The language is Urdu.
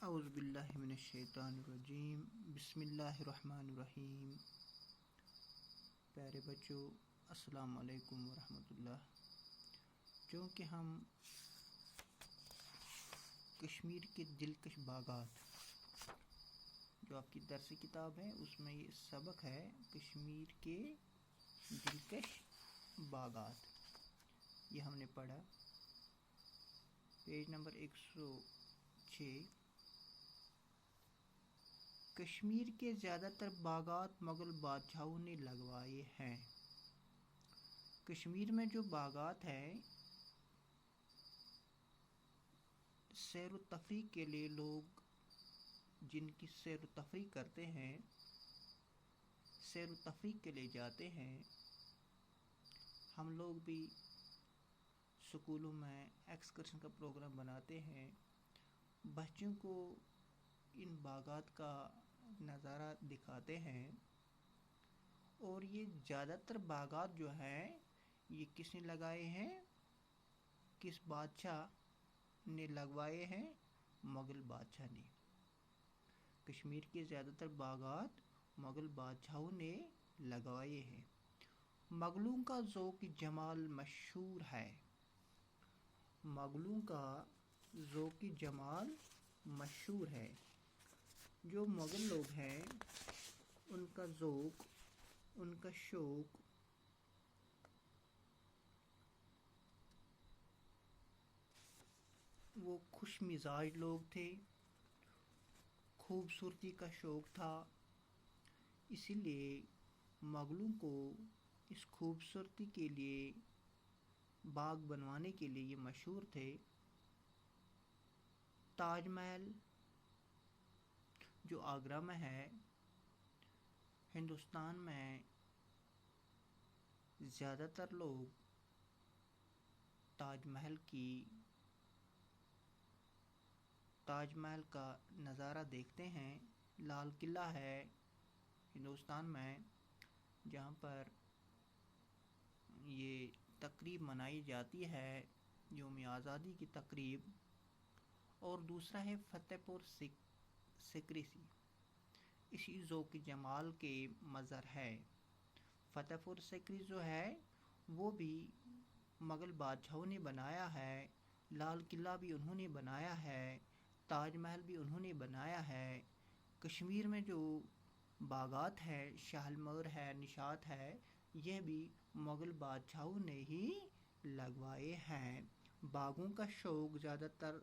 اعوذ باللہ من الشیطان الرجیم بسم اللہ الرحمن الرحیم۔ پیارے بچوں، السلام علیکم ورحمۃ اللہ۔ چونکہ ہم کشمیر کے دلکش باغات جو آپ کی درسی کتاب ہے اس میں یہ سبق ہے کشمیر کے دلکش باغات، یہ ہم نے پڑھا پیج نمبر 106۔ کشمیر کے زیادہ تر باغات مغل بادشاہوں نے لگوائے ہیں۔ کشمیر میں جو باغات ہیں سیر و تفریح کے لیے لوگ جن کی سیر و تفریح کرتے ہیں، سیر و تفریح کے لیے جاتے ہیں۔ ہم لوگ بھی سکولوں میں ایکسکرشن کا پروگرام بناتے ہیں، بچوں کو ان باغات کا نظارہ دکھاتے ہیں۔ اور یہ زیادہ تر باغات جو ہیں یہ کس نے لگائے ہیں، کس بادشاہ نے لگوائے ہیں؟ مغل بادشاہ نے۔ کشمیر کے زیادہ تر باغات مغل بادشاہوں نے لگوائے ہیں۔ مغلوں کا ذوق جمال مشہور ہے۔ مغلوں کا ذوق جمال مشہور ہے۔ جو مغل لوگ ہیں ان کا ذوق، ان کا شوق وہ خوش مزاج لوگ تھے، خوبصورتی کا شوق تھا، اسی لیے مغلوں کو اس خوبصورتی کے لیے باغ بنوانے کے لیے یہ مشہور تھے۔ تاج محل جو آگرہ میں ہے، ہندوستان میں زیادہ تر لوگ تاج محل کا نظارہ دیکھتے ہیں۔ لال قلعہ ہے ہندوستان میں جہاں پر یہ تقریب منائی جاتی ہے، یوم آزادی کی تقریب۔ اور دوسرا ہے فتح پور سیکری، اسی ذوق جمال کے مظہر ہے۔ فتح پور سیکری جو ہے وہ بھی مغل بادشاہوں نے بنایا ہے، لال قلعہ بھی انہوں نے بنایا ہے، تاج محل بھی انہوں نے بنایا ہے۔ کشمیر میں جو باغات ہے، شالیمار ہے، نشاط ہے، یہ بھی مغل بادشاہوں نے ہی لگوائے ہیں۔ باغوں کا شوق زیادہ تر